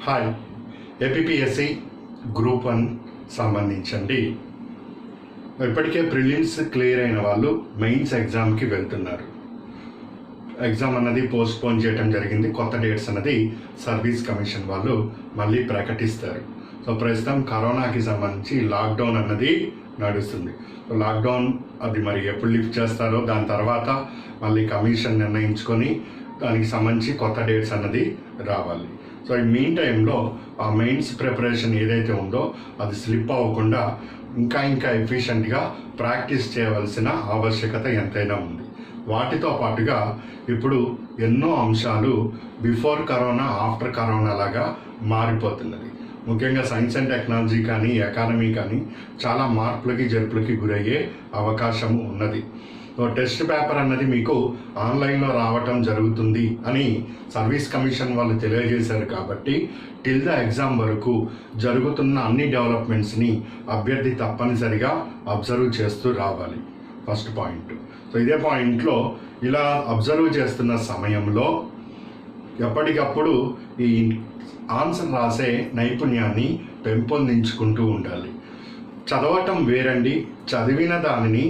Hi, APSC group 1 సంబంధించండి. ఇప్పటికే prelims clear అయిన వాళ్ళు మెయిన్స్ ఎగ్జామ్కి వెళ్తున్నారు. ఎగ్జామ్ అన్నది పోస్ట్పోన్ చేయడం జరిగింది. కొత్త డేట్స్ అన్నది సర్వీస్ కమిషన్ వాళ్ళు మళ్ళీ ప్రకటిస్తారు. సో ప్రస్తుతం కరోనాకి సంబంధించి లాక్డౌన్ అన్నది నడుస్తుంది. లాక్డౌన్ అది మరి ఎప్పుడు లిఫ్ట్ చేస్తారో దాని తర్వాత మళ్ళీ కమిషన్ నిర్ణయించుకొని దానికి సంబంధించి కొత్త డేట్స్ అన్నది రావాలి. సో ఈ మీన్ టైంలో ఆ మెయిన్స్ ప్రిపరేషన్ ఏదైతే ఉందో అది స్లిప్ అవ్వకుండా ఇంకా ఎఫిషియెంట్గా ప్రాక్టీస్ చేయవలసిన ఆవశ్యకత ఎంతైనా ఉంది. వాటితో పాటుగా ఇప్పుడు ఎన్నో అంశాలు బిఫోర్ కరోనా ఆఫ్టర్ కరోనా లాగా మారిపోతున్నది. ముఖ్యంగా సైన్స్ అండ్ టెక్నాలజీ కానీ ఎకానమీ కానీ చాలా మార్పులకి జరుపులకి గురయ్యే అవకాశం ఉన్నది. టెస్ట్ పేపర్ అన్నది మీకు ఆన్లైన్లో రావటం జరుగుతుంది అని సర్వీస్ కమిషన్ వాళ్ళు తెలియజేశారు. కాబట్టి టిల్ ద ఎగ్జామ్ వరకు జరుగుతున్న అన్ని డెవలప్మెంట్స్ని అభ్యర్థి తప్పనిసరిగా అబ్జర్వ్ చేస్తూ రావాలి. First point. సో ఇదే పాయింట్లో ఇలా అబ్జర్వ్ చేస్తున్న సమయంలో ఎప్పటికప్పుడు ఈ ఆన్సర్ రాసే నైపుణ్యాన్ని పెంపొందించుకుంటూ ఉండాలి. చదవటం వేరండి, చదివిన దానిని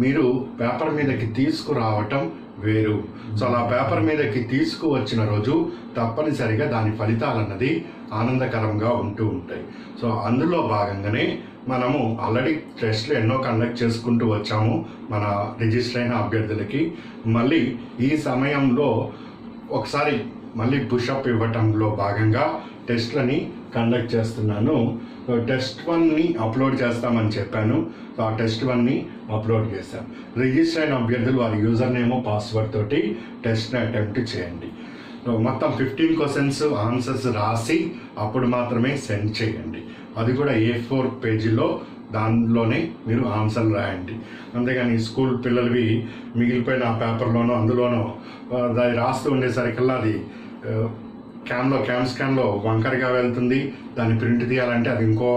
మీరు పేపర్ మీదకి తీసుకురావటం వేరు. సో అలా పేపర్ మీదకి తీసుకువచ్చిన రోజు తప్పనిసరిగా దాని ఫలితాలు అన్నది ఆనందకరంగా ఉంటూ ఉంటాయి. సో అందులో భాగంగానే మనము ఆల్రెడీ టెస్ట్లు ఎన్నో కండక్ట్ చేసుకుంటూ వచ్చాము మన రిజిస్టర్ అయిన అభ్యర్థులకి. మళ్ళీ ఈ సమయంలో ఒకసారి మళ్ళీ పుషప్ ఇవ్వటంలో భాగంగా టెస్ట్లని కండక్ట్ చేస్తున్నాను. టెస్ట్ 1ని అప్లోడ్ చేస్తామని చెప్పాను. సో ఆ టెస్ట్ 1ని అప్లోడ్ చేశాం. రిజిస్టర్ అయిన అభ్యర్థులు వారి యూజర్ నేమ్ పాస్వర్డ్ తోటి టెస్ట్ని అటెంప్ట్ చేయండి. సో మొత్తం 15 క్వశ్చన్స్ ఆన్సర్స్ రాసి అప్పుడు మాత్రమే సెండ్ చేయండి. అది కూడా A4 పేజీలో దానిలోనే మీరు ఆన్సర్లు రాయండి. అంతేగాని స్కూల్ పిల్లలవి మిగిలిపోయిన ఆ పేపర్లోనో అందులోనో అది రాస్తూ ఉండేసరికల్లా అది క్యామ్ స్కాన్లో వంకరగా వెళ్తుంది. దాన్ని ప్రింట్ తీయాలంటే అది ఇంకో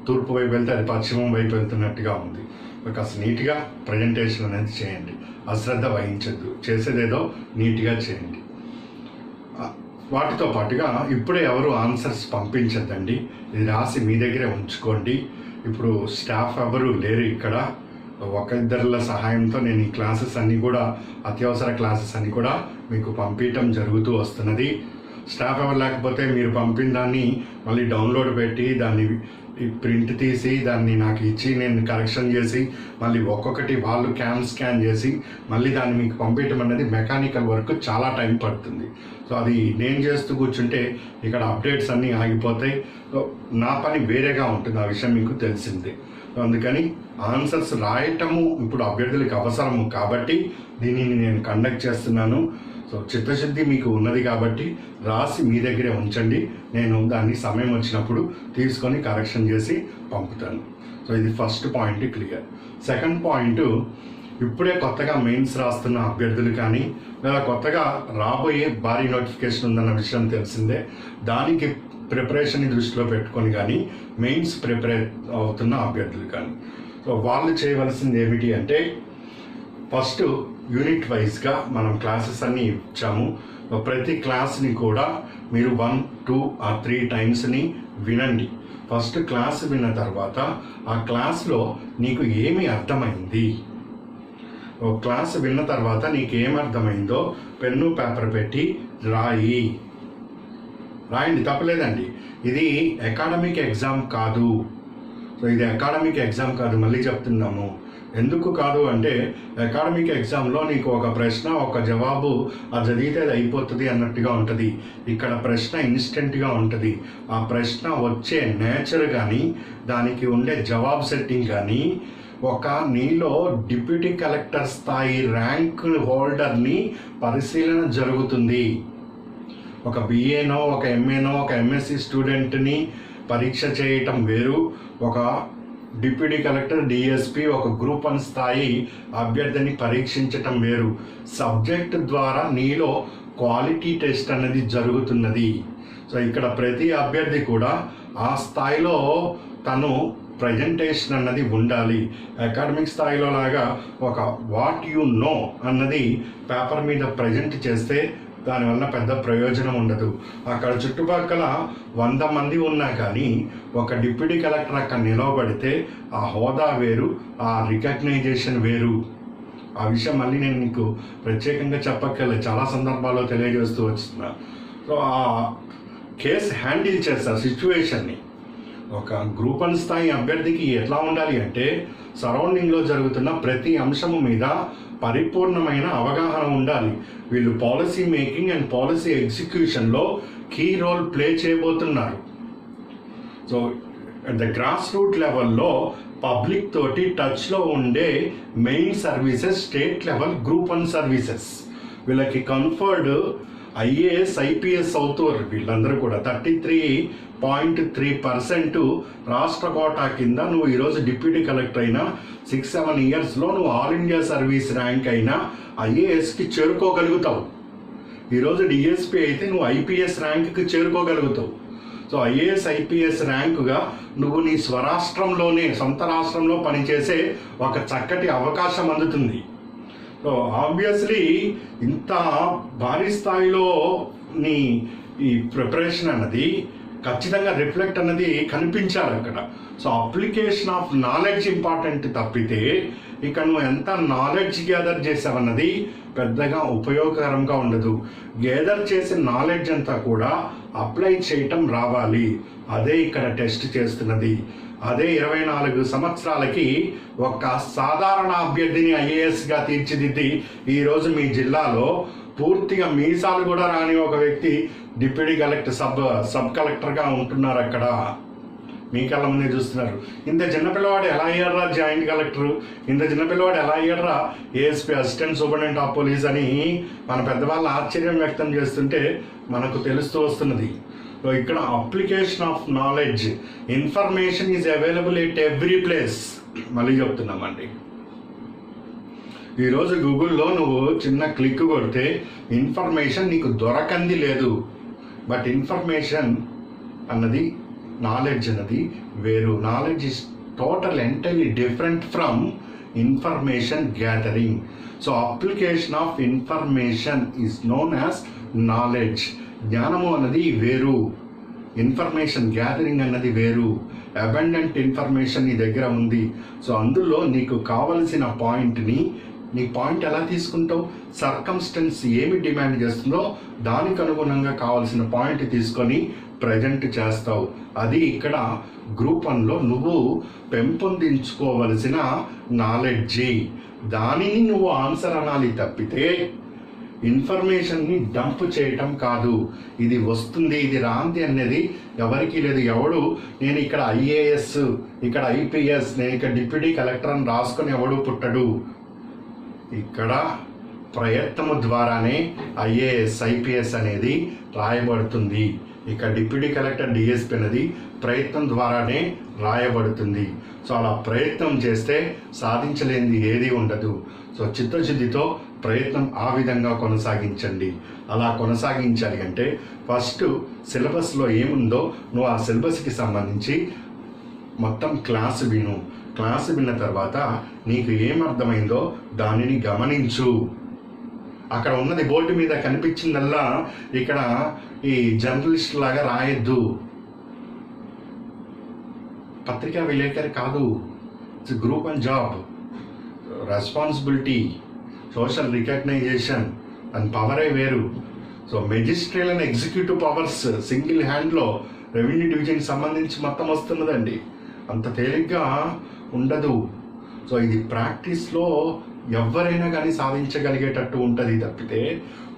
తూర్పు వైపు వెళ్తే అది పశ్చిమం వైపు వెళ్తున్నట్టుగా ఉంది. కాస్త నీట్గా ప్రజెంటేషన్ అనేది చేయండి. అశ్రద్ధ వహించద్దు, చేసేదేదో నీట్గా చేయండి. వాటితో పాటుగా ఇప్పుడే ఎవరు ఆన్సర్స్ పంపించద్దండి. ఇది రాసి మీ దగ్గరే ఉంచుకోండి. ఇప్పుడు స్టాఫ్ ఎవరు లేరు ఇక్కడ. ఇద్దరుల సహాయంతో నేను ఈ క్లాసెస్ అన్నీ కూడా అత్యవసర క్లాసెస్ అన్నీ కూడా మీకు పంపించడం జరుగుతూ వస్తున్నది. స్టాఫ్ ఎవరు లేకపోతే మీరు పంపిన దాన్ని మళ్ళీ డౌన్లోడ్ పెట్టి దాన్ని ప్రింట్ తీసి దాన్ని నాకు ఇచ్చి నేను కరెక్షన్ చేసి మళ్ళీ ఒక్కొక్కటి వాళ్ళు స్కాన్ చేసి మళ్ళీ దాన్ని మీకు పంపించడం అనేది మెకానికల్ వర్క్ చాలా టైం పడుతుంది. సో అది నేను చేస్తూ కూర్చుంటే ఇక్కడ అప్డేట్స్ అన్నీ ఆగిపోతాయి. నా పని వేరేగా ఉంటుంది, ఆ విషయం మీకు తెలిసిందే. అందుకని ఆన్సర్స్ రాయటము ఇప్పుడు అభ్యర్థులకు అవసరము కాబట్టి దీనిని నేను కండక్ట్ చేస్తున్నాను. సో చిత్తశుద్ధి మీకు ఉన్నది కాబట్టి రాసి మీ దగ్గరే ఉంచండి. నేను దాన్ని సమయం వచ్చినప్పుడు తీసుకొని కరెక్షన్ చేసి పంపుతాను. సో ఇది first point clear. Second point, ఇప్పుడే కొత్తగా మెయిన్స్ రాస్తున్న అభ్యర్థులు కానీ లేదా కొత్తగా రాబోయే భారీ నోటిఫికేషన్ ఉందన్న విషయం తెలిసిందే. దానికి ప్రిపరేషన్ని దృష్టిలో పెట్టుకొని కానీ మెయిన్స్ ప్రిపేర్ అవుతున్న అభ్యర్థులు కానీ సో వాళ్ళు చేయవలసింది ఏమిటి అంటే, ఫస్ట్ యూనిట్ వైజ్గా మనం క్లాసెస్ అన్నీ ఇచ్చాము. ప్రతి క్లాస్ని కూడా మీరు 1, 2 or 3 టైమ్స్ని వినండి. ఫస్ట్ క్లాస్ విన్న తర్వాత ఆ క్లాస్లో నీకు ఏమి అర్థమైంది, క్లాస్ విన్న తర్వాత నీకు ఏం అర్థమైందో పెన్ను పేపర్ పెట్టి రాయండి. తప్పలేదండి. ఇది అకాడమిక్ ఎగ్జామ్ కాదు. సో ఇది అకాడమిక్ ఎగ్జామ్ కాదు, మళ్ళీ చెప్తున్నాము. ఎందుకు కాదు అంటే, అకాడమిక్ ఎగ్జామ్లో నీకు ఒక ప్రశ్న ఒక జవాబు అది చదివితే అది అయిపోతుంది అన్నట్టుగా ఉంటుంది. ఇక్కడ ప్రశ్న ఇన్స్టెంట్గా ఉంటుంది. ఆ ప్రశ్న వచ్చే నేచర్ కానీ దానికి ఉండే జవాబు సెట్టింగ్ కానీ ఒక నీలో డిప్యూటీ కలెక్టర్ స్థాయి ర్యాంక్ హోల్డర్ని పరిశీలన జరుగుతుంది. ఒక BAనో ఒక MAనో ఒక MSc స్టూడెంట్ని పరీక్ష చేయటం వేరు, ఒక డిప్యూటీ కలెక్టర్ DSP ఒక గ్రూప్ 1 స్థాయి అభ్యర్థిని పరీక్షించటం వేరు. సబ్జెక్ట్ ద్వారా నీలో క్వాలిటీ టెస్ట్ అనేది జరుగుతున్నది. సో ఇక్కడ ప్రతి అభ్యర్థి కూడా ఆ స్థాయిలో తను ప్రజెంటేషన్ అన్నది ఉండాలి. అకాడమిక్ స్థాయిలో లాగా ఒక వాట్ యు నో అన్నది పేపర్ మీద ప్రజెంట్ చేస్తే దానివల్ల పెద్ద ప్రయోజనం ఉండదు. అక్కడ చుట్టుపక్కల 100 మంది ఉన్నా కానీ ఒక డిప్యూటీ కలెక్టర్ అక్కడ నిలవబడితే ఆ హోదా వేరు, ఆ రికగ్నైజేషన్ వేరు. ఆ విషయం మళ్ళీ నేను నీకు ప్రత్యేకంగా చెప్పక్కర్లేదు, చాలా సందర్భాల్లో తెలియజేస్తూ వస్తున్నా. సో ఆ కేసు హ్యాండిల్ చేస్తా సిచ్యువేషన్ని. ఒక గ్రూప్ 1 స్థాయి అభ్యర్థికి ఎట్లా ఉండాలి అంటే సరౌండింగ్లో జరుగుతున్న ప్రతి అంశము మీద పరిపూర్ణమైన అవగాహన ఉండాలి. వీళ్ళు పాలసీ మేకింగ్ అండ్ పాలసీ ఎగ్జిక్యూషన్లో కీ రోల్ ప్లే చేయబోతున్నారు. So at the grass root లెవెల్లో పబ్లిక్ తోటి టచ్లో ఉండే main services state level group 1 services. వీళ్ళకి కన్ఫర్డ్ ఐఏఎస్ ఐపీఎస్ అవుతారు వీళ్ళందరూ కూడా. 33.3% రాష్ట్ర కోటా కింద నువ్వు ఈరోజు డిప్యూటీ కలెక్టర్ అయినా 6-7 ఇయర్స్లో నువ్వు ఆల్ ఇండియా సర్వీస్ ర్యాంక్ అయినా ఐఏఎస్కి చేరుకోగలుగుతావు. ఈరోజు డిఎస్పీ అయితే నువ్వు ఐపీఎస్ ర్యాంక్కి చేరుకోగలుగుతావు. సో ఐఏఎస్ ఐపీఎస్ ర్యాంకుగా నువ్వు నీ స్వరాష్ట్రంలోనే సొంత రాష్ట్రంలో పనిచేసే ఒక చక్కటి అవకాశం అందుతుంది. సో ఆబ్వియస్లీ ఇంత భారీ స్థాయిలో నీ ఈ ప్రిపరేషన్ అన్నది ఖచ్చితంగా రిఫ్లెక్ట్ అన్నది కనిపించాలి అక్కడ. So application of knowledge important తప్పితే ఇక నువ్వు ఎంత నాలెడ్జ్ గ్యాదర్ చేసావన్నది పెద్దగా ఉపయోగకరంగా ఉండదు. గ్యాదర్ చేసిన నాలెడ్జ్ అంతా కూడా అప్లై చేయటం రావాలి. అదే ఇక్కడ టెస్ట్ చేస్తున్నది. అదే 24 సంవత్సరాలకి ఒక సాధారణ అభ్యర్థిని ఐఏఎస్గా తీర్చిదిద్ది ఈరోజు మీ జిల్లాలో పూర్తిగా మీసాలు కూడా రాని ఒక వ్యక్తి డిప్యూటీ కలెక్టర్ సబ్ కలెక్టర్గా ఉంటున్నారు. అక్కడ మీ కళ్ళ ముందే చూస్తున్నారు. ఇంత చిన్నపిల్లవాడు ఎలా అయ్యారా జాయింట్ కలెక్టర్, ఇంత చిన్నపిల్లవాడు ఎలా అయ్యారా ASP assistant superintendent of police అని మన పెద్దవాళ్ళు ఆశ్చర్యం వ్యక్తం చేస్తుంటే మనకు తెలుస్తూ వస్తున్నది. సో ఇక్కడ application of knowledge, information is available at every place. మళ్ళీ చెప్తున్నామండి, ఈరోజు గూగుల్లో నువ్వు చిన్న క్లిక్ కొడితే ఇన్ఫర్మేషన్ నీకు దొరకంది లేదు. బట్ ఇన్ఫర్మేషన్ అన్నది, నాలెడ్జ్ అన్నది వేరు. Knowledge is total entirely different from information gathering. So application of information is known as knowledge. జ్ఞానము అన్నది వేరు, ఇన్ఫర్మేషన్ గ్యాదరింగ్ అన్నది వేరు. అబండెంట్ ఇన్ఫర్మేషన్ నీ దగ్గర ఉంది. సో అందులో నీకు కావలసిన పాయింట్ని, నీ పాయింట్ ఎలా తీసుకుంటావు, సర్కమ్స్టెన్స్ ఏమి డిమాండ్ చేస్తుందో దానికి అనుగుణంగా కావాల్సిన పాయింట్ తీసుకొని ప్రజెంట్ చేస్తావు. అది ఇక్కడ గ్రూప్ 1లో నువ్వు పెంపొందించుకోవలసిన నాలెడ్జి. దానిని నువ్వు ఆన్సర్ అనాలి తప్పితే ఇన్ఫర్మేషన్ని డంప్ చేయటం కాదు. ఇది వస్తుంది, ఇది రాంది అనేది ఎవరికి లేదు. ఎవడు నేను ఇక్కడ ఐఏఎస్, ఇక్కడ ఐపీఎస్, నేను ఇక్కడ డిప్యూటీ కలెక్టర్ అని రాసుకొని ఎవడు పుట్టడు. ఇక్కడ ప్రయత్నము ద్వారానే ఐఏఎస్ ఐపీఎస్ అనేది రాయబడుతుంది. ఇక డిప్యూటీ కలెక్టర్ డిఎస్పీ అనేది ప్రయత్నం ద్వారానే రాయబడుతుంది. సో అలా ప్రయత్నం చేస్తే సాధించలేనిది ఏది ఉండదు. సో చిత్తశుద్ధితో ప్రయత్నం ఆ విధంగా కొనసాగించండి. అలా కొనసాగించాలి అంటే ఫస్ట్ సిలబస్లో ఏముందో నువ్వు ఆ సిలబస్కి సంబంధించి మొత్తం క్లాస్ విను. క్లాస్ విన్న తర్వాత నీకు ఏమర్థమైందో దానిని గమనించు. అక్కడ ఉన్నది బోర్డు మీద కనిపించిందల్లా ఇక్కడ ఈ జర్నలిస్ట్ లాగా రాయొద్దు. పత్రికా విలేకరి కాదు, it's group 1 job. Responsibility, social recognization and పవరే వేరు. So magisterial and executive powers single హ్యాండ్లో రెవెన్యూ డివిజన్కి సంబంధించి మొత్తం వస్తున్నదండి. అంత తేలిగ్గా ఉండదు. సో ఇది ప్రాక్టీస్లో ఎవరైనా కానీ సాధించగలిగేటట్టు ఉంటుంది తప్పితే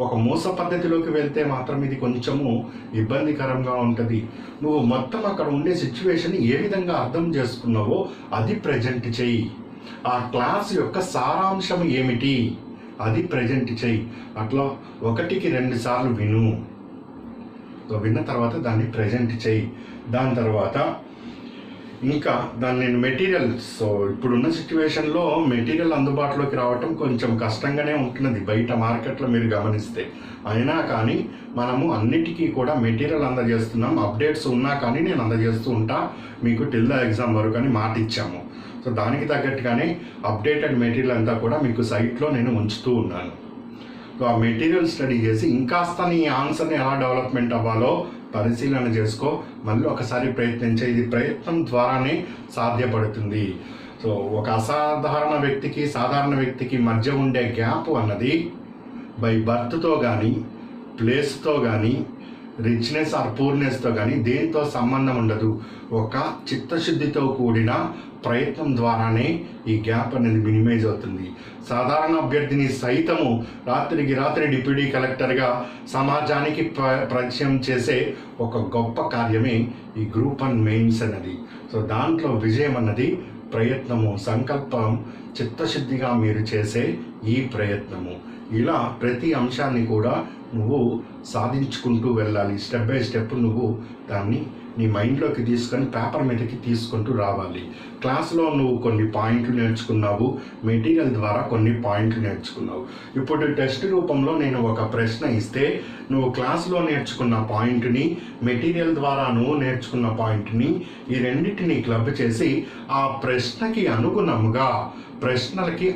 ఒక మోస పద్ధతిలోకి వెళ్తే మాత్రం ఇది కొంచెము ఇబ్బందికరంగా ఉంటుంది. నువ్వు మొత్తం అక్కడ ఉండే సిచ్యువేషన్ ఏ విధంగా అర్థం చేసుకున్నావో అది ప్రజెంట్ చెయ్యి. ఆ క్లాస్ యొక్క సారాంశం ఏమిటి అది ప్రజెంట్ చెయ్యి. అట్లా 1కి 2 సార్లు విను. సో విన్న తర్వాత దాన్ని ప్రజెంట్ చెయ్యి. దాని తర్వాత ఇంకా నేను మెటీరియల్, సో ఇప్పుడున్న సిచ్యువేషన్లో మెటీరియల్ అందుబాటులోకి రావటం కొంచెం కష్టంగానే ఉంటున్నది బయట మార్కెట్లో మీరు గమనిస్తే. అయినా కానీ మనము అన్నిటికీ కూడా మెటీరియల్ అందజేస్తున్నాం. అప్డేట్స్ ఉన్నా కానీ నేను అందజేస్తూ ఉంటా మీకు టిల్ ద ఎగ్జామ్ వరకు అని మాట ఇచ్చాము. సో దానికి తగ్గట్టుగానే అప్డేటెడ్ మెటీరియల్ అంతా కూడా మీకు సైట్లో నేను ఉంచుతూ ఉన్నాను. సో ఆ మెటీరియల్ స్టడీ చేసి ఇంకాస్త నీ ఆన్సర్ని ఎలా డెవలప్మెంట్ అవ్వాలో పరిశీలన చేసుకో, మళ్ళీ ఒకసారి ప్రయత్నించే. ఇది ప్రయత్నం ద్వారానే సాధ్యపడుతుంది. సో ఒక అసాధారణ వ్యక్తికి సాధారణ వ్యక్తికి మధ్య ఉండే గ్యాప్ అన్నది బై బర్త్తో కానీ, ప్లేస్తో కానీ, రిచ్నెస్ ఆర్ పూర్నెస్తో కానీ దేంతో సంబంధం ఉండదు. ఒక చిత్తశుద్ధితో కూడిన ప్రయత్నం ద్వారానే ఈ గ్యాప్ అనేది మినిమైజ్ అవుతుంది. సాధారణ అభ్యర్థిని సైతము రాత్రికి రాత్రి డిప్యూటీ కలెక్టర్గా సమాజానికి పరిచయం చేసే ఒక గొప్ప కార్యమే ఈ గ్రూప్ 1 మెయిన్స్ అన్నది. సో దాంట్లో విజయం అన్నది ప్రయత్నము, సంకల్పం, చిత్తశుద్ధిగా మీరు చేసే ఈ ప్రయత్నము. ఇలా ప్రతి అంశాన్ని కూడా నువ్వు సాధించుకుంటూ వెళ్ళాలి. స్టెప్ బై స్టెప్ నువ్వు దాన్ని నీ మైండ్లోకి తీసుకొని పేపర్ మీదకి తీసుకుంటూ రావాలి. క్లాస్లో నువ్వు కొన్ని పాయింట్లు నేర్చుకున్నావు, మెటీరియల్ ద్వారా కొన్ని పాయింట్లు నేర్చుకున్నావు. ఇప్పుడు టెస్ట్ రూపంలో నేను ఒక ప్రశ్న ఇస్తే నువ్వు క్లాస్లో నేర్చుకున్న పాయింట్ని, మెటీరియల్ ద్వారా నువ్వు నేర్చుకున్న పాయింట్ని, ఈ రెండింటిని క్లబ్ చేసి ఆ ప్రశ్నలకి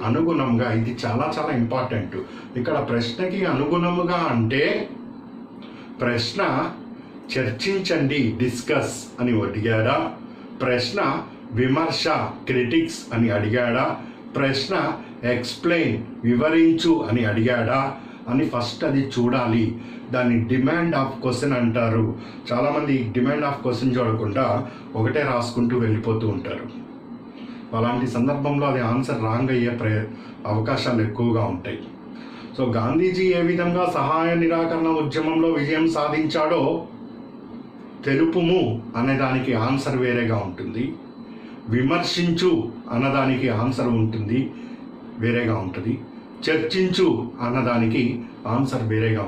అనుగుణంగా ఇది చాలా చాలా ఇంపార్టెంట్. ఇక్కడ ప్రశ్నకి అనుగుణముగా అంటే ప్రశ్న చర్చించండి, డిస్కస్ అని అడిగాడా, ప్రశ్న విమర్శ, క్రిటిక్స్ అని అడిగాడా, ప్రశ్న ఎక్స్ప్లెయిన్, వివరించు అని అడిగాడా అని ఫస్ట్ అది చూడాలి. దాన్ని డిమాండ్ ఆఫ్ క్వశ్చన్ అంటారు. చాలామంది డిమాండ్ ఆఫ్ క్వశ్చన్ చూడకుండా ఒకటే రాసుకుంటూ వెళ్ళిపోతూ ఉంటారు. అలాంటి సందర్భంలో అది ఆన్సర్ రాంగ్ అయ్యే అవకాశాలు ఎక్కువగా ఉంటాయి. సో గాంధీజీ ఏ విధంగా సహాయ నిరాకరణ ఉద్యమంలో విజయం సాధించాడో తెలుపుము అనేదానికి ఆన్సర్ వేరేగా ఉంటుంది. విమర్శించు అన్నదానికి ఆన్సర్ వేరేగా ఉంటుంది. చర్చించు అన్నదానికి ఆన్సర్ వేరేగా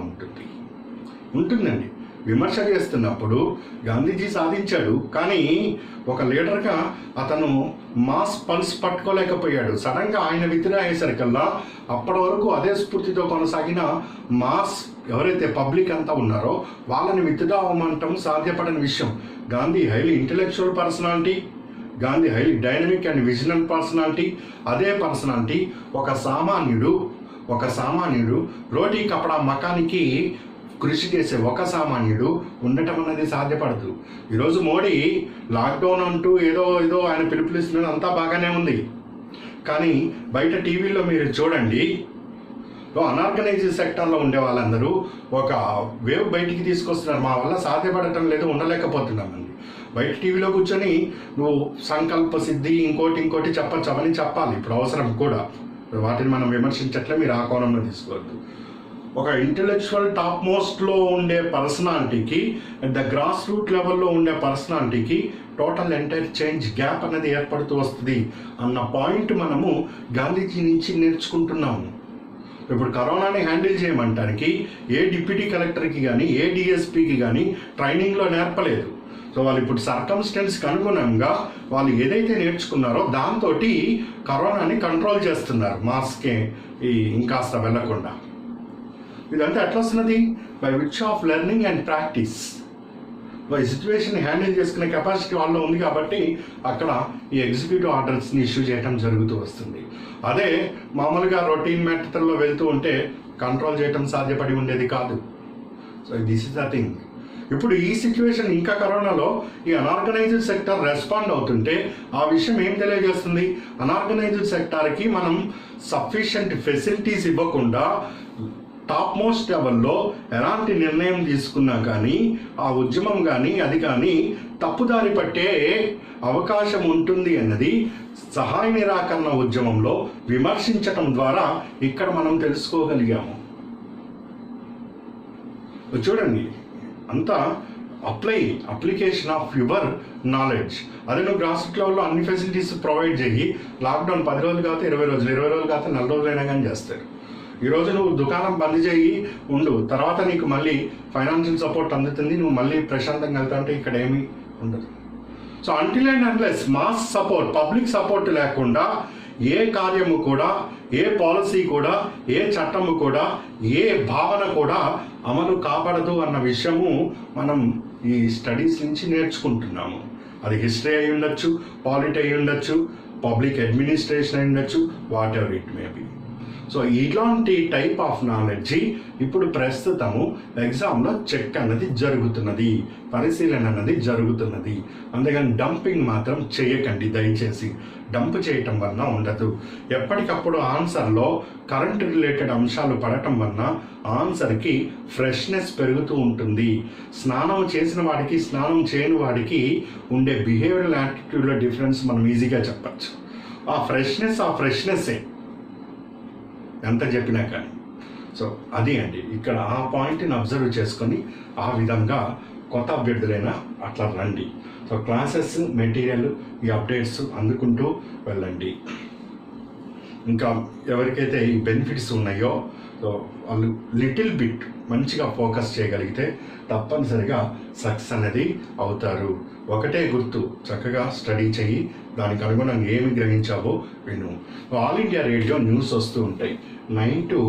ఉంటుందండి. విమర్శ చేస్తున్నప్పుడు గాంధీజీ సాధించాడు, కానీ ఒక లీడర్గా అతను మాస్ పల్స్ పట్టుకోలేకపోయాడు. సడన్గా ఆయన విత్డ్రా అయ్యేసరికల్లా అప్పటి వరకు అదే స్ఫూర్తితో కొనసాగిన మాస్ ఎవరైతే పబ్లిక్ అంతా ఉన్నారో వాళ్ళని విత్డ్రా అవ్వమంటం సాధ్యపడని విషయం. Gandhi highly intellectual personality, Gandhi highly dynamic and visional personality. అదే పర్సనాలిటీ ఒక సామాన్యుడు రోటీ కపడా మకానికి కృషి చేసే ఒక సామాన్యుడు ఉండటం అనేది సాధ్యపడదు. ఈరోజు మోడీ లాక్డౌన్ అంటూ ఏదో ఆయన పిలుపునిస్తున్నది, అంతా బాగానే ఉంది. కానీ బయట టీవీలో మీరు చూడండి, అనార్గనైజ్డ్ సెక్టార్లో ఉండే వాళ్ళందరూ ఒక వేవ్ బయటికి తీసుకొస్తున్నారు. మా వల్ల సాధ్యపడటం లేదు, ఉండలేకపోతున్నామండి. బయట టీవీలో కూర్చొని నువ్వు సంకల్ప సిద్ధి ఇంకోటి చెప్పచ్చు, అవన్నీ చెప్పాలి. ఇప్పుడు అవసరం కూడా, వాటిని మనం విమర్శించట్లే, మీరు ఆ కోణంలో తీసుకోవద్దు. ఒక ఇంటెలెక్చువల్ టాప్ మోస్ట్లో ఉండే పర్సనాలిటీకి, అట్ ద గ్రాస్ రూట్ లెవెల్లో ఉండే పర్సనాలిటీకి టోటల్ ఎంటైర్ చేంజ్ గ్యాప్ అనేది ఏర్పడుతూ వస్తుంది అన్న పాయింట్ మనము గాంధీజీ నుంచి నేర్చుకుంటున్నాము. ఇప్పుడు కరోనాని హ్యాండిల్ చేయమంటానికి ఏ డిప్యూటీ కలెక్టర్కి కానీ, ఏ డిఎస్పీకి కానీ ట్రైనింగ్లో నేర్పలేదు. సో వాళ్ళు ఇప్పుడు సర్కమ్స్టెన్స్కి అనుగుణంగా వాళ్ళు ఏదైతే నేర్చుకున్నారో దాంతో కరోనాని కంట్రోల్ చేస్తున్నారు, మాస్కే ఇంకాస్త వెళ్ళకుండా. ఇదంతా ఎట్లా వస్తున్నది? By which of learning and practice. By situation handle చేసుకునే కెపాసిటీ వాళ్ళలో ఉంది కాబట్టి అక్కడ ఈ ఎగ్జిక్యూటివ్ ఆర్డర్స్ని ఇష్యూ చేయడం జరుగుతూ వస్తుంది. అదే మామూలుగా రొటీన్ మెథడ్లో వెళ్తూ ఉంటే కంట్రోల్ చేయడం సాధ్యపడి ఉండేది కాదు. So this is the thing. ఇప్పుడు ఈ సిచ్యువేషన్ ఇంకా కరోనాలో ఈ అనార్గనైజ్డ్ సెక్టార్ రెస్పాండ్ అవుతుంటే ఆ విషయం ఏం తెలియజేస్తుంది? అనార్గనైజ్డ్ సెక్టార్కి మనం సఫిషియంట్ ఫెసిలిటీస్ ఇవ్వకుండా టాప్ మోస్ట్ లెవెల్లో ఎలాంటి నిర్ణయం తీసుకున్నా కానీ ఆ ఉద్యమం కానీ అది కానీ తప్పుదారి పట్టే అవకాశం ఉంటుంది అన్నది సహాయ నిరాకరణ ఉద్యమంలో విమర్శించటం ద్వారా ఇక్కడ మనం తెలుసుకోగలిగాము. చూడండి, అంతా అప్లికేషన్ ఆఫ్ యువర్ నాలెడ్జ్. అదే నువ్వు గ్రాస్ రూట్ లెవెల్లో అన్ని ఫెసిలిటీస్ ప్రొవైడ్ చేయి, లాక్డౌన్ 10 రోజులు కాకపోతే 20 రోజులు, 20 రోజులు కాకపోతే 40 రోజులైనా కానీ చేస్తారు. ఈరోజు నువ్వు దుకాణం బంద్ చేయి ఉండు, తర్వాత నీకు మళ్ళీ ఫైనాన్షియల్ సపోర్ట్ అందుతుంది, నువ్వు మళ్ళీ ప్రశాంతంగా వెళ్తా అంటే ఇక్కడ ఏమీ ఉండదు. So until and unless mass support, public support లేకుండా ఏ కార్యము కూడా, ఏ పాలసీ కూడా, ఏ చట్టము కూడా, ఏ భావన కూడా అమలు కాపాడదు అన్న విషయము మనం ఈ స్టడీస్ నుంచి నేర్చుకుంటున్నాము. అది హిస్టరీ అయి ఉండొచ్చు, పాలిటీ అయి ఉండొచ్చు, పబ్లిక్ అడ్మినిస్ట్రేషన్ అయి ఉండొచ్చు, what ever it may be. So ఇలాంటి టైప్ ఆఫ్ నాలెడ్జ్ ఇప్పుడు ప్రస్తుతము ఎగ్జామ్లో చెక్ అన్నది జరుగుతున్నది, పరిశీలన అన్నది జరుగుతున్నది. అందుకని డంపింగ్ మాత్రం చేయకండి దయచేసి. డంప్ చేయటం వలన ఉండదు. ఎప్పటికప్పుడు ఆన్సర్లో కరెంట్ రిలేటెడ్ అంశాలు పడటం వలన ఆన్సర్కి ఫ్రెష్నెస్ పెరుగుతూ ఉంటుంది. స్నానం చేసిన వాడికి స్నానం చేయని వాడికి ఉండే బిహేవియరల్ యాటిట్యూడ్లో డిఫరెన్స్ మనం ఈజీగా చెప్పచ్చు. ఆ ఫ్రెష్నెస్సే ఎంత చెప్పినా కానీ. సో అది అండి ఇక్కడ ఆ పాయింట్ని అబ్జర్వ్ చేసుకొని ఆ విధంగా కొత్త అభ్యర్థులైనా అట్లా రండి. సో క్లాసెస్ మెటీరియల్ ఈ అప్డేట్స్ అందుకుంటూ వెళ్ళండి. ఇంకా ఎవరికైతే ఈ బెనిఫిట్స్ ఉన్నాయో సో వాళ్ళు లిటిల్ బిట్ మంచిగా ఫోకస్ చేయగలిగితే తప్పనిసరిగా సక్సెస్ అనేది అవుతారు. ఒకటే గుర్తు, చక్కగా స్టడీ చెయ్యి, దానికి అనుగుణంగా ఏమి గ్రహించావో విను. ఆల్ ఇండియా రేడియో న్యూస్ వస్తూ ఉంటాయి 9 to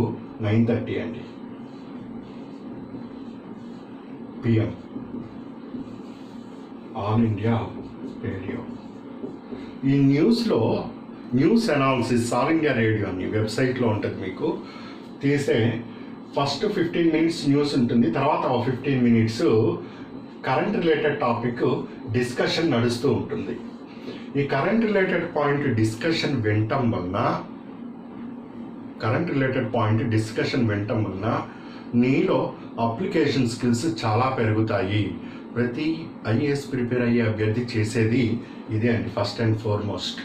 9:30 అండి PM. ఆల్ ఇండియా రేడియో ఈ న్యూస్లో news analysis all India radio అని వెబ్సైట్లో ఉంటుంది. మీకు తీసే ఫస్ట్ 15 minutes న్యూస్ ఉంటుంది, తర్వాత 15 minutes current related topic discussion నడుస్తూ ఉంటుంది. ఈ కరెంట్ రిలేటెడ్ పాయింట్ డిస్కషన్ వినటం వలన నీలో అప్లికేషన్ స్కిల్స్ చాలా పెరుగుతాయి. ప్రతి ఐఏఎస్ ప్రిపేర్ అయ్యే అభ్యర్థి చేసేది ఇదే అండి, ఫస్ట్ అండ్ ఫార్మోస్ట్.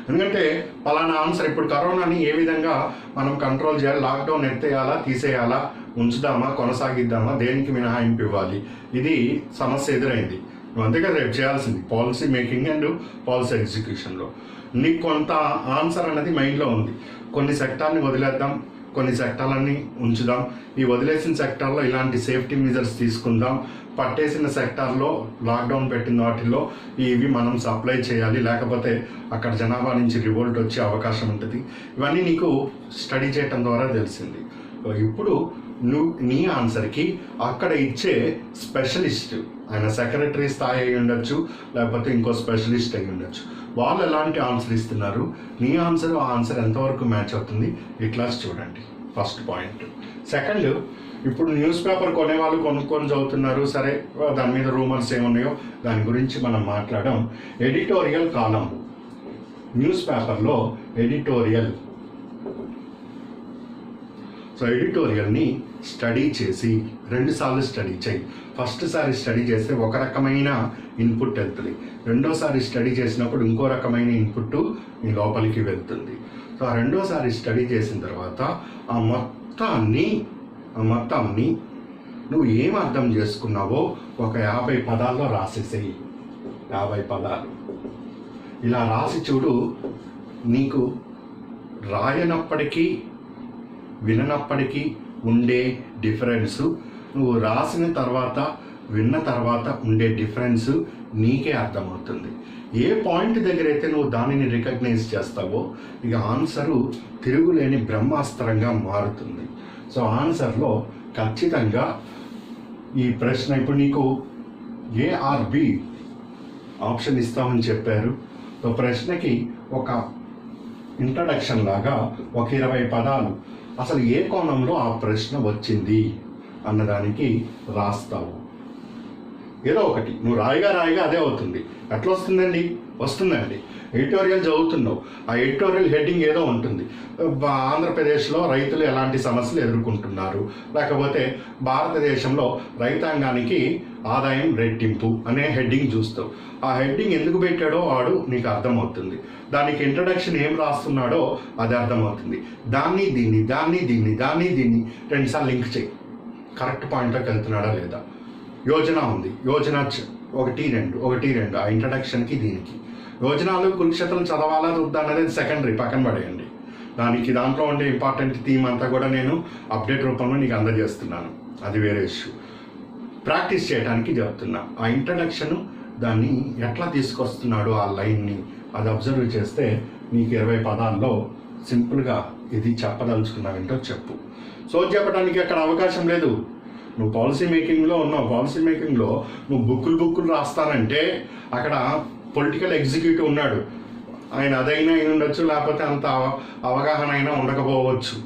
ఎందుకంటే పలానా ఆన్సర్ ఇప్పుడు కరోనాని ఏ విధంగా మనం కంట్రోల్ చేయాలి, లాక్డౌన్ ఎత్తేయాలా, తీసేయాలా, ఉంచుదామా, కొనసాగిద్దామా, దేనికి మినహాయింపు ఇవ్వాలి, ఇది సమస్య ఎదురైంది. నువ్వు అంతే కదా రేపు చేయాల్సింది పాలసీ మేకింగ్ అండ్ పాలసీ ఎగ్జిక్యూషన్లో. నీకు కొంత ఆన్సర్ అనేది మైండ్లో ఉంది. కొన్ని సెక్టార్ని వదిలేద్దాం, కొన్ని సెక్టార్లని ఉంచుదాం, ఈ వదిలేసిన సెక్టార్లో ఇలాంటి సేఫ్టీ మెజర్స్ తీసుకుందాం, పట్టేసిన సెక్టార్లో లాక్డౌన్ పెట్టిన వాటిల్లో ఇవి మనం సప్లై చేయాలి, లేకపోతే అక్కడ జనాభా నుంచి రివోల్ట్ వచ్చే అవకాశం ఉంటుంది. ఇవన్నీ నీకు స్టడీ చేయటం ద్వారా తెలిసింది. ఇప్పుడు నువ్వు నీ ఆన్సర్కి అక్కడ ఇచ్చే స్పెషలిస్ట్, ఆయన సెక్రటరీ స్థాయి అయి ఉండొచ్చు, లేకపోతే ఇంకో స్పెషలిస్ట్ అయి ఉండొచ్చు, వాళ్ళు ఎలాంటి ఆన్సర్ ఇస్తున్నారు, నీ ఆన్సర్ ఆ ఆన్సర్ ఎంతవరకు మ్యాచ్ అవుతుంది, ఈ క్లాస్ చూడండి. First point. సెకండ్, ఇప్పుడు న్యూస్ పేపర్ కొనేవాళ్ళు కొనుక్కొని చదువుతున్నారు, సరే దాని మీద రూమర్స్ ఏమున్నాయో దాని గురించి మనం మాట్లాడడం. ఎడిటోరియల్ కాలం, న్యూస్ పేపర్లో ఎడిటోరియల్. సో ఎడిటోరియల్ని స్టడీ చేసి 2 సార్లు స్టడీ చేయి. ఫస్ట్ సారి స్టడీ చేస్తే ఒక రకమైన ఇన్పుట్ వెళ్తుంది, రెండోసారి స్టడీ చేసినప్పుడు ఇంకో రకమైన ఇన్పుట్ నీ లోపలికి వెళ్తుంది. సో ఆ రెండోసారి స్టడీ చేసిన తర్వాత ఆ మొత్తాన్ని నువ్వు ఏం అర్థం చేసుకున్నావో ఒక 50 పదాల్లో రాసేసేయి. 50 పదాలు ఇలా రాసి చూడు. నీకు రాయనప్పటికీ విననప్పటికీ ఉండే డిఫరెన్సు, నువ్వు రాసిన తర్వాత విన్న తర్వాత ఉండే డిఫరెన్సు నీకే అర్థమవుతుంది. ఏ పాయింట్ దగ్గర అయితే నువ్వు దానిని రికగ్నైజ్ చేస్తావో ఇక ఆన్సరు తిరుగులేని బ్రహ్మాస్త్రంగా మారుతుంది. సో ఆన్సర్లో ఖచ్చితంగా ఈ ప్రశ్న, ఇప్పుడు నీకు ఏ ఆర్ బి ఆప్షన్ ఇస్తామని చెప్పారు. సో ప్రశ్నకి ఒక ఇంట్రడక్షన్ లాగా ఒక 20 పదాలు అసలు ఏ కోణంలో ఆ ప్రశ్న వచ్చింది అన్నదానికి రాస్తావు. ఏదో ఒకటి నువ్వు రాయిగా అదే అవుతుంది. ఎట్లా వస్తుందండి ఎడిటోరియల్ చదువుతున్నావు, ఆ ఎడిటోరియల్ హెడ్డింగ్ ఏదో ఉంటుంది. ఆంధ్రప్రదేశ్లో రైతులు ఎలాంటి సమస్యలు ఎదుర్కొంటున్నారు, లేకపోతే భారతదేశంలో రైతాంగానికి ఆదాయం రెట్టింపు అనే హెడ్డింగ్ చూస్తావు. ఆ హెడ్డింగ్ ఎందుకు పెట్టాడో వాడు నీకు అర్థమవుతుంది. దానికి ఇంట్రడక్షన్ ఏం రాస్తున్నాడో అది అర్థమవుతుంది. దాన్ని దీన్ని 2 సార్లు లింక్ చేయి, కరెక్ట్ పాయింట్లోకి వెళ్తున్నాడా లేదా. యోజన ఉంది, యోజన 1-2 ఆ ఇంట్రడక్షన్కి దీనికి. యోజనాలు కురుక్షేత్రం చదవాలా వద్దా అనేది సెకండరీ, పక్కన పడేయండి. దాంట్లో ఉండే ఇంపార్టెంట్ థీమ్ అంతా కూడా నేను అప్డేట్ రూపంలో నీకు అందజేస్తున్నాను, అది వేరే ఇష్యూ. ప్రాక్టీస్ చేయడానికి చెప్తున్నా. ఆ ఇంట్రడక్షన్ దాన్ని ఎట్లా తీసుకొస్తున్నాడు ఆ లైన్ని అది అబ్జర్వ్ చేస్తే నీకు 20 పదాల్లో సింపుల్గా ఇది చెప్పదలుచుకున్నావేంటో చెప్పు. సో చెప్పడానికి అక్కడ అవకాశం లేదు. నువ్వు పాలసీ మేకింగ్లో ఉన్నావు, పాలసీ మేకింగ్లో నువ్వు బుక్కులు రాస్తానంటే అక్కడ పొలిటికల్ ఎగ్జిక్యూటివ్ ఉన్నాడు, ఆయన అదైనా ఉండొచ్చు, లేకపోతే అంత అవగాహన అయినా ఉండకపోవచ్చు.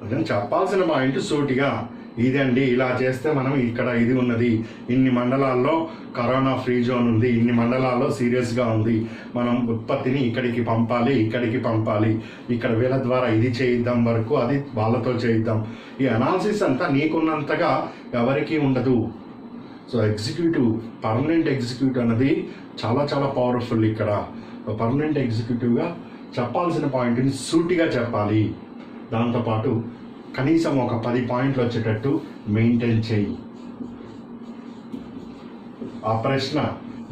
అందుకని చెప్పాల్సిన పాయింట్ సూటిగా ఇదండి, ఇలా చేస్తే మనం ఇక్కడ ఇది ఉన్నది, ఇన్ని మండలాల్లో కరోనా ఫ్రీ జోన్ ఉంది, ఇన్ని మండలాల్లో సీరియస్గా ఉంది, మనం ఉత్పత్తిని ఇక్కడికి పంపాలి, ఇక్కడ వీళ్ళ ద్వారా ఇది చేయిద్దాం వరకు అది వాళ్ళతో చేయిద్దాం. ఈ అనాలిసిస్ అంతా నీకున్నంతగా ఎవరికీ ఉండదు. సో ఎగ్జిక్యూటివ్, పర్మనెంట్ ఎగ్జిక్యూటివ్ అన్నది చాలా చాలా పవర్ఫుల్. ఇక్కడ పర్మనెంట్ ఎగ్జిక్యూటివ్గా చెప్పాల్సిన పాయింట్ని సూటిగా చెప్పాలి. దాంతోపాటు కనీసం ఒక 10 పాయింట్లు వచ్చేటట్టు మెయింటైన్ చేయి.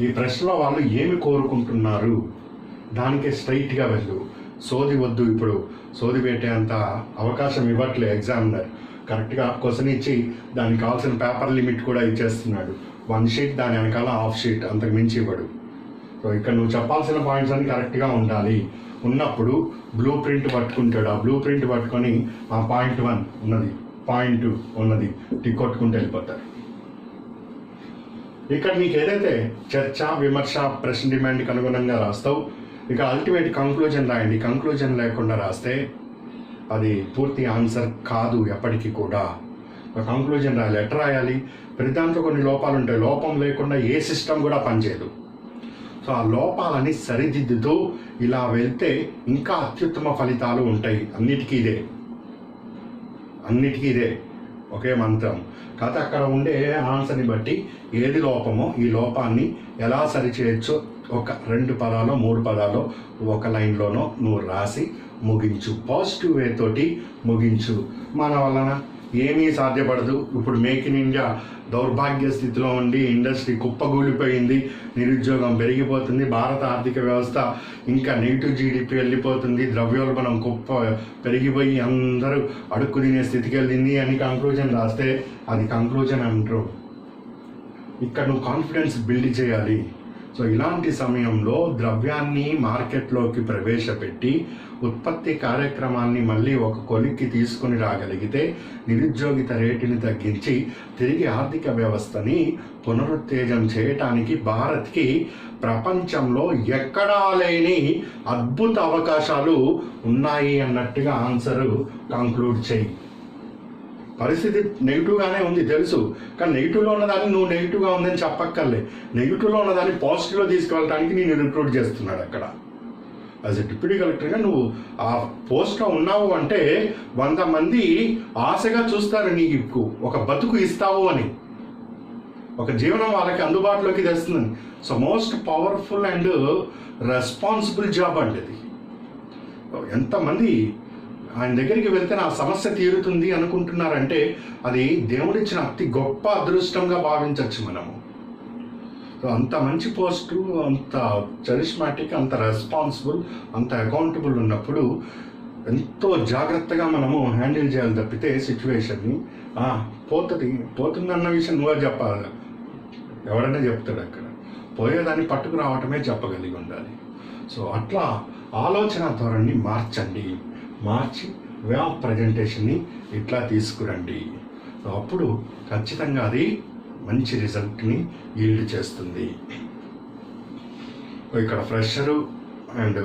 ఈ ప్రశ్నలో వాళ్ళు ఏమి కోరుకుంటున్నారు దానికే స్ట్రైట్గా వెళ్ళు. సోది వద్దు. ఇప్పుడు సోది పెట్టేంత అవకాశం ఇవ్వట్లే ఎగ్జామినర్. కరెక్ట్గా క్వశ్చన్ ఇచ్చి దానికి కావాల్సిన పేపర్ లిమిట్ కూడా ఇచ్చేస్తున్నాడు. 1 షీట్, దాని వెనకాల హాఫ్ షీట్, అంతకు మించి ఇవ్వడు. సో ఇక్కడ నువ్వు చెప్పాల్సిన పాయింట్స్ అన్ని కరెక్ట్గా ఉండాలి. ఉన్నప్పుడు బ్లూ ప్రింట్ పట్టుకుంటాడు. ఆ బ్లూ ప్రింట్ పట్టుకొని ఆ పాయింట్ 1 ఉన్నది, పాయింట్ 2 ఉన్నది టిక్ కొట్టుకుంటూ వెళ్ళిపోతారు. ఇక్కడ నీకు ఏదైతే చర్చ, విమర్శ, ప్రశ్న డిమాండ్కి అనుగుణంగా రాస్తావు, ఇక అల్టిమేట్ కంక్లూజన్ రాయండి. కంక్లూజన్ లేకుండా రాస్తే అది పూర్తి ఆన్సర్ కాదు ఎప్పటికీ కూడా. కంక్లూజన్ రాయాలి. ఎట్లా రాయాలి? ప్రతి దాంట్లో కొన్ని లోపాలు ఉంటాయి. లోపం లేకుండా ఏ సిస్టమ్ కూడా పనిచేయదు. సో ఆ లోపాలని సరిదిద్దుతూ ఇలా వెళ్తే ఇంకా అత్యుత్తమ ఫలితాలు ఉంటాయి. అన్నిటికీ ఇదే ఒకే మంత్రం. కాకపోతే అక్కడ ఉండే ఆన్సర్ని బట్టి ఏది లోపమో ఈ లోపాన్ని ఎలా సరిచేయచ్చో ఒక 2 పదాలో 3 పదాలో ఒక లైన్లోనో నువ్వు రాసి ముగించు. పాజిటివ్ వే తోటి ముగించు. మన వలన ఏమీ సాధ్యపడదు. ఇప్పుడు మేక్ ఇన్ ఇండియా దౌర్భాగ్య స్థితిలో ఉండి ఇండస్ట్రీ కుప్పగూలిపోయింది, నిరుద్యోగం పెరిగిపోతుంది, భారత ఆర్థిక వ్యవస్థ ఇంకా నెగిటివ్ జీడిపి వెళ్ళిపోతుంది, ద్రవ్యోల్బణం పెరిగిపోయి అందరూ అడుక్కు తినే స్థితికి వెళ్ళింది అని కంక్లూజన్ రాస్తే అది కంక్లూజన్ అంటారు. ఇక్కడ నువ్వు కాన్ఫిడెన్స్ బిల్డ్ చేయాలి. సో ఇలాంటి సమయంలో ద్రవ్యాన్ని మార్కెట్లోకి ప్రవేశపెట్టి ఉత్పత్తి కార్యక్రమాన్ని మళ్ళీ ఒక కొలిక్కి తీసుకుని రాగలిగితే నిరుద్యోగిత రేటుని తగ్గించి తిరిగి ఆర్థిక వ్యవస్థని పునరుత్తేజం చేయటానికి భారత్కి ప్రపంచంలో ఎక్కడా లేని అద్భుత అవకాశాలు ఉన్నాయి అన్నట్టుగా ఆన్సర్ కంక్లూడ్ చేయి. పరిస్థితి నెగిటివ్గానే ఉంది తెలుసు, కానీ నెగిటివ్లో ఉన్నదాన్ని నువ్వు నెగిటివ్గా ఉందని చెప్పక్కర్లే. నెగిటివ్లో ఉన్నదాన్ని పాజిటివ్లో తీసుకువెళ్ళడానికి నేను రిక్రూట్ చేస్తున్నాడు అక్కడ. యాజ్ ఎ డిప్యూటీ కలెక్టర్గా నువ్వు ఆ పోస్ట్లో ఉన్నావు అంటే 100 మంది ఆశగా చూస్తారు నీకు ఒక బతుకు ఇస్తావు అని, ఒక జీవనం వాళ్ళకి అందుబాటులోకి తెస్తుందని. So most powerful and responsible job అంటే ఇది. ఎంతమంది ఆయన దగ్గరికి వెళ్తే నా సమస్య తీరుతుంది అనుకుంటున్నారంటే అది దేవుడిచ్చిన అతి గొప్ప అదృష్టంగా భావించవచ్చు మనము. సో అంత మంచి పోస్టు, అంత చరిస్మాటిక్, అంత రెస్పాన్సిబుల్, అంత అకౌంటబుల్ ఉన్నప్పుడు ఎంతో జాగ్రత్తగా మనము హ్యాండిల్ చేయాలి తప్పితే సిచ్యువేషన్ని. పోతుందన్న విషయం నువ్వే చెప్పాలి, ఎవరైనా చెప్తాడు అక్కడ. పోయేదాన్ని పట్టుకు రావటమే చెప్పగలిగి ఉండాలి. సో అట్లా ఆలోచన ధోరణి మార్చి వే ఆఫ్ ప్రజెంటేషన్ని ఇట్లా తీసుకురండి. అప్పుడు ఖచ్చితంగా అది మంచి రిజల్ట్ని ఈల్డ్ చేస్తుంది. ఇక్కడ ఫ్రెషరు అండ్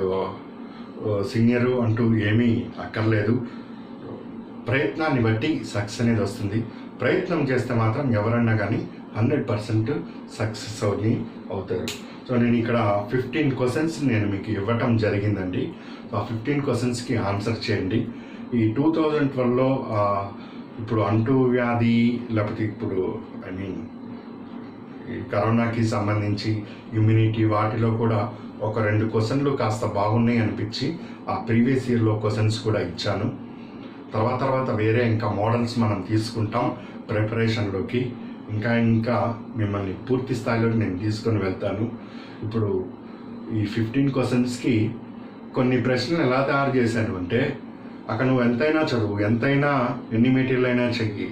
సీనియరు అంటూ ఏమీ అక్కర్లేదు. ప్రయత్నాన్ని బట్టి సక్సెస్ అనేది వస్తుంది. ప్రయత్నం చేస్తే మాత్రం ఎవరన్నా కానీ 100% సక్సెస్ అవుతారు. సో నేను ఇక్కడ 15 క్వశ్చన్స్ నేను మీకు ఇవ్వటం జరిగిందండి. ఆ 15 క్వశ్చన్స్కి ఆన్సర్ చేయండి. ఈ 2012లో ఇప్పుడు అంటువ్యాధి లేకపోతే ఇప్పుడు ఈ కరోనాకి సంబంధించి ఇమ్యూనిటీ వాటిలో కూడా ఒక 2 క్వశ్చన్లు కాస్త బాగున్నాయి అనిపించి ఆ ప్రీవియస్ ఇయర్లో క్వశ్చన్స్ కూడా ఇచ్చాను. తర్వాత వేరే ఇంకా మోడల్స్ మనం తీసుకుంటాం ప్రిపరేషన్లోకి. ఇంకా మిమ్మల్ని పూర్తి స్థాయిలోకి నేను తీసుకొని వెళ్తాను. ఇప్పుడు ఈ 15 క్వశ్చన్స్కి కొన్ని ప్రశ్నలు ఎలా తయారు చేశాను అంటే, అక్కడ నువ్వు ఎంతైనా చదువు, ఎంతైనా ఎన్ని మెటీరియల్ అయినా చెయ్యి,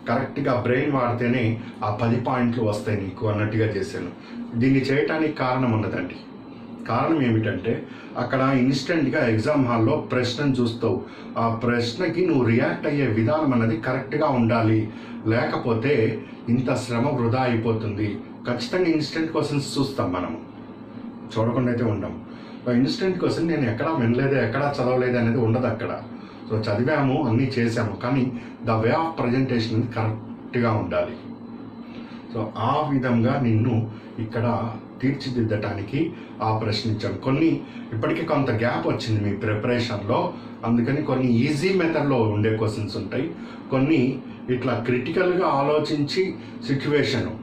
కరెక్ట్గా బ్రెయిన్ వాడితేనే ఆ 10 పాయింట్లు వస్తాయి నీకు అన్నట్టుగా చేశాను. దీన్ని చేయటానికి కారణం ఉన్నదండి. కారణం ఏమిటంటే అక్కడ ఇన్స్టెంట్గా ఎగ్జామ్ హాల్లో ప్రశ్నను చూస్తావు. ఆ ప్రశ్నకి నువ్వు రియాక్ట్ అయ్యే విధానం అన్నది కరెక్ట్గా ఉండాలి. లేకపోతే ఇంత శ్రమ వృధా అయిపోతుంది. ఖచ్చితంగా ఇన్స్టెంట్ క్వశ్చన్స్ చూస్తాం, మనము చూడకుండా అయితే ఉండం. ఇన్స్టెంట్ క్వశ్చన్ నేను ఎక్కడా వినలేదు, ఎక్కడా చదవలేదు అనేది ఉండదు అక్కడ. సో చదివాము, అన్నీ చేసాము, కానీ ద వే ఆఫ్ ప్రజెంటేషన్ కరెక్ట్గా ఉండాలి. సో ఆ విధంగా నిన్ను ఇక్కడ తీర్చిదిద్దటానికి ఆ ప్రశ్నించాను. కొన్ని ఇప్పటికీ కొంత గ్యాప్ వచ్చింది మీ ప్రిపరేషన్లో, అందుకని కొన్ని ఈజీ మెథడ్లో ఉండే క్వశ్చన్స్ ఉంటాయి, కొన్ని ఇట్లా క్రిటికల్గా ఆలోచించి సిచ్యువేషను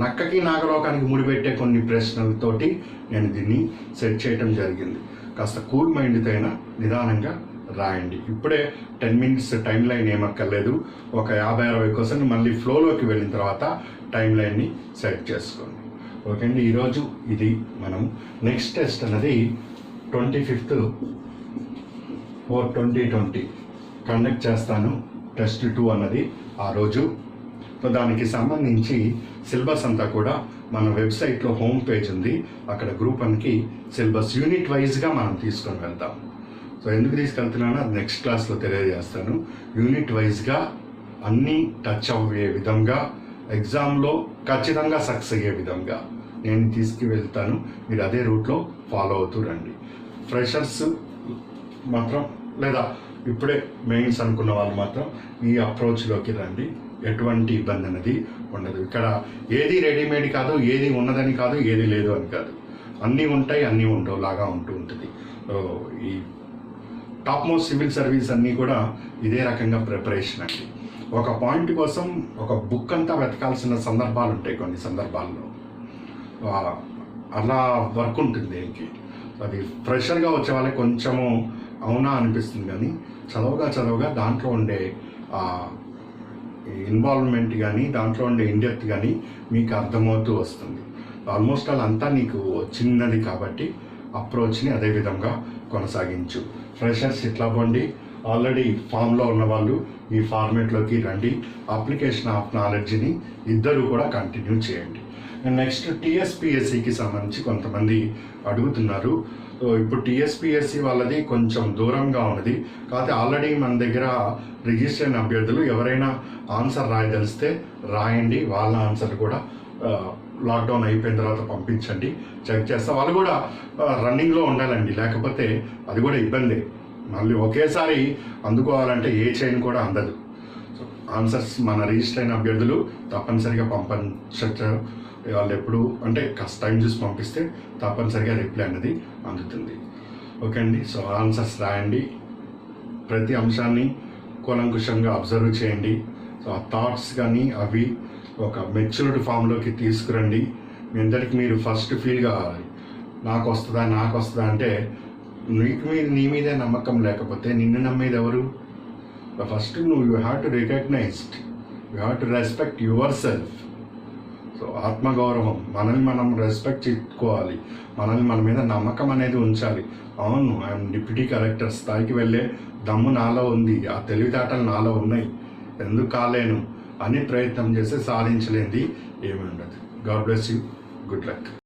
నక్కకి నాగలోకానికి ముడిపెట్టే కొన్ని ప్రశ్నలతోటి నేను దీన్ని సెట్ చేయటం జరిగింది. కాస్త కూల్ మైండ్తో అయినా నిదానంగా రాయండి. ఇప్పుడే 10 minutes టైం లైన్ ఏమక్కర్లేదు. ఒక 50-60 క్వశ్చన్ మళ్ళీ ఫ్లోలోకి వెళ్ళిన తర్వాత టైం లైన్ని సెట్ చేసుకోండి. ఓకే అండి, ఈరోజు ఇది మనం నెక్స్ట్ టెస్ట్ అన్నది 25th 4/2020 కండక్ట్ చేస్తాను. టెస్ట్ 2 అన్నది ఆ రోజు. సో దానికి సంబంధించి సిలబస్ అంతా కూడా మన వెబ్సైట్లో హోమ్ పేజ్ ఉంది, అక్కడ గ్రూప్ 1కి సిలబస్ యూనిట్ వైజ్గా మనం తీసుకొని వెళ్తాం. సో ఎందుకు తీసుకెళ్తున్నానో అది నెక్స్ట్ క్లాస్లో తెలియజేస్తాను. యూనిట్ వైజ్గా అన్నీ టచ్ అయ్యే విధంగా, ఎగ్జామ్లో ఖచ్చితంగా సక్సెస్ అయ్యే విధంగా నేను తీసుకువెళ్తాను. మీరు అదే రూట్లో ఫాలో అవుతూ రండి. ఫ్రెషర్స్ మాత్రం లేదా ఇప్పుడే మెయిన్స్ అనుకున్న వాళ్ళు మాత్రం ఈ అప్రోచ్లోకి రండి. ఎటువంటి ఇబ్బంది అనేది ఉండదు. ఇక్కడ ఏది రెడీమేడ్ కాదు, ఏది ఉన్నదని కాదు, ఏది లేదు అని కాదు, అన్నీ ఉంటాయి, అన్నీ ఉండవు లాగా ఉంటూ ఉంటుంది. ఈ టాప్ మోస్ట్ సివిల్ సర్వీస్ అన్నీ కూడా ఇదే రకంగా ప్రిపరేషన్ అండి. ఒక పాయింట్ కోసం ఒక బుక్ అంతా వెతకాల్సిన సందర్భాలు ఉంటాయి కొన్ని సందర్భాల్లో, అలా వర్క్ ఉంటుంది దీనికి. అది ఫ్రెషర్గా వచ్చే వాళ్ళకి కొంచెము అవునా అనిపిస్తుంది, కానీ చదవగా దాంట్లో ఉండే ఇన్వాల్వ్మెంట్ కానీ, దాంట్లో ఉండే ఇండెప్త్ కానీ మీకు అర్థమవుతూ వస్తుంది. ఆల్మోస్ట్ ఆల్ అంతా నీకు చిన్నది కాబట్టి అప్రోచ్ని అదే విధంగా కొనసాగించు. ఫ్రెషర్స్ ఇట్లా పోండి, ఆల్రెడీ ఫామ్లో ఉన్న వాళ్ళు ఈ ఫార్మేట్లోకి రండి. అప్లికేషన్ ఆఫ్ నాలెడ్జ్ని ఇద్దరు కూడా కంటిన్యూ చేయండి. నెక్స్ట్ టీఎస్పిఎస్సికి సంబంధించి కొంతమంది అడుగుతున్నారు. ఇప్పుడు టీఎస్పిఎస్సి వాళ్ళది కొంచెం దూరంగా ఉన్నది, కాకపోతే ఆల్రెడీ మన దగ్గర రిజిస్టర్ అయిన అభ్యర్థులు ఎవరైనా ఆన్సర్ రాయదలిస్తే రాయండి. వాళ్ళ ఆన్సర్ కూడా లాక్డౌన్ అయిపోయిన తర్వాత పంపించండి, చెక్ చేస్తా. వాళ్ళు కూడా రన్నింగ్లో ఉండాలండి, లేకపోతే అది కూడా ఇబ్బంది. మళ్ళీ ఒకేసారి అందుకోవాలంటే ఏ చైన్ కూడా అందదు. సో ఆన్సర్స్ మన రిజిస్టర్ అయిన అభ్యర్థులు తప్పనిసరిగా పంపించచ్చు. వాళ్ళు ఎప్పుడు అంటే కాస్త టైం చూసి పంపిస్తే తప్పనిసరిగా రిప్లై అనేది అందుతుంది. ఓకే అండి, సో ఆన్సర్స్ రాయండి. ప్రతి అంశాన్ని కూలంకుషంగా అబ్జర్వ్ చేయండి. సో ఆ థాట్స్ కానీ అవి ఒక మెచ్యూర్డ్ ఫామ్లోకి తీసుకురండి. మీ అందరికి మీరు ఫస్ట్ ఫీల్ కావాలి, నాకు వస్తుందా అంటే నీ మీదే నమ్మకం లేకపోతే నిన్ను నమ్మేది ఎవరు? ఫస్ట్ నువ్వు you have to recognized, you have to respect yourself. So ఆత్మగౌరవం, మనల్ని మనం రెస్పెక్ట్ చేసుకోవాలి, మనల్ని మన మీద నమ్మకం అనేది ఉంచాలి. అవును, ఐఎమ్ డిప్యూటీ కలెక్టర్ స్థాయికి వెళ్ళే దమ్ము నాలో ఉంది, ఆ తెలివితేటలు నాలో ఉన్నాయి, ఎందుకు కాలేను అని ప్రయత్నం చేస్తే సాధించలేనిది ఏమీ ఉండదు. God bless you, good luck.